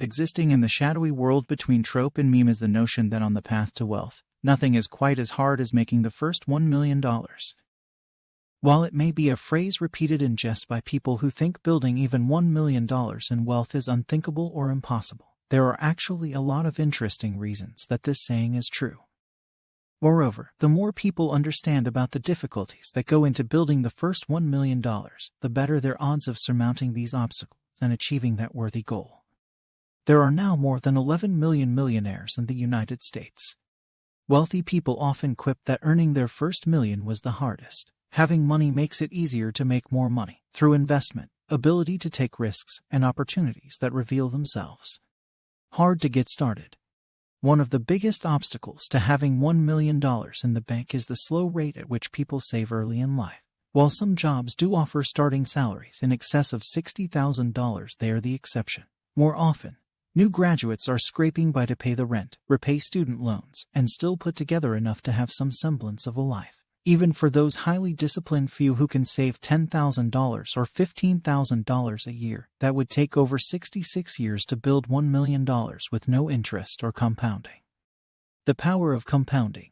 Existing in the shadowy world between trope and meme is the notion that on the path to wealth, nothing is quite as hard as making the first $1 million. While it may be a phrase repeated in jest by people who think building even $1 million in wealth is unthinkable or impossible, there are actually a lot of interesting reasons that this saying is true. Moreover, the more people understand about the difficulties that go into building the first $1 million, the better their odds of surmounting these obstacles and achieving that worthy goal. There are now more than 11 million millionaires in the United States. Wealthy people often quip that earning their first million was the hardest. Having money makes it easier to make more money through investment, ability to take risks, and opportunities that reveal themselves. Hard to get started. One of the biggest obstacles to having $1 million in the bank is the slow rate at which people save early in life. While some jobs do offer starting salaries in excess of $60,000, they are the exception. More often, new graduates are scraping by to pay the rent, repay student loans, and still put together enough to have some semblance of a life. Even for those highly disciplined few who can save $10,000 or $15,000 a year, that would take over 66 years to build $1 million with no interest or compounding. The power of compounding.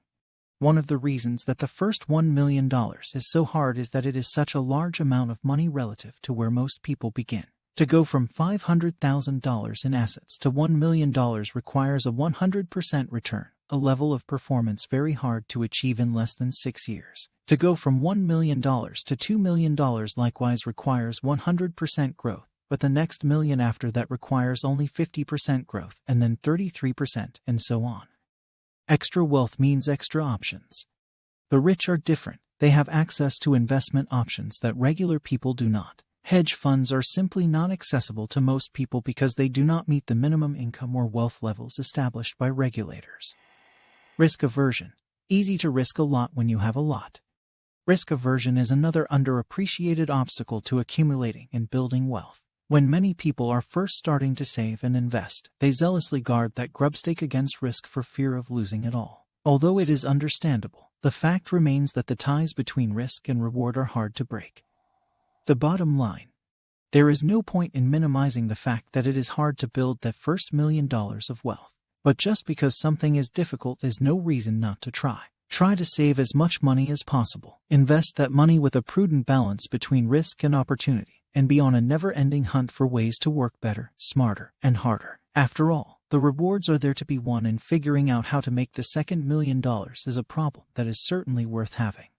One of the reasons that the first $1 million is so hard is that it is such a large amount of money relative to where most people begin. To go from $500,000 in assets to $1 million requires a 100% return, a level of performance very hard to achieve in less than 6 years. To go from $1 million to $2 million likewise requires 100% growth, but the next million after that requires only 50% growth, and then 33%, and so on. Extra wealth means extra options. The rich are different. They have access to investment options that regular people do not. Hedge funds are simply not accessible to most people because they do not meet the minimum income or wealth levels established by regulators. Risk aversion. Easy to risk a lot when you have a lot. Risk aversion is another underappreciated obstacle to accumulating and building wealth. When many people are first starting to save and invest, they zealously guard that grubstake against risk for fear of losing it all. Although it is understandable, the fact remains that the ties between risk and reward are hard to break. The bottom line. There is no point in minimizing the fact that it is hard to build that first $1 million of wealth. But just because something is difficult is no reason not to try. Try to save as much money as possible. Invest that money with a prudent balance between risk and opportunity, and be on a never-ending hunt for ways to work better, smarter, and harder. After all, the rewards are there to be won, and figuring out how to make the second $1 million is a problem that is certainly worth having.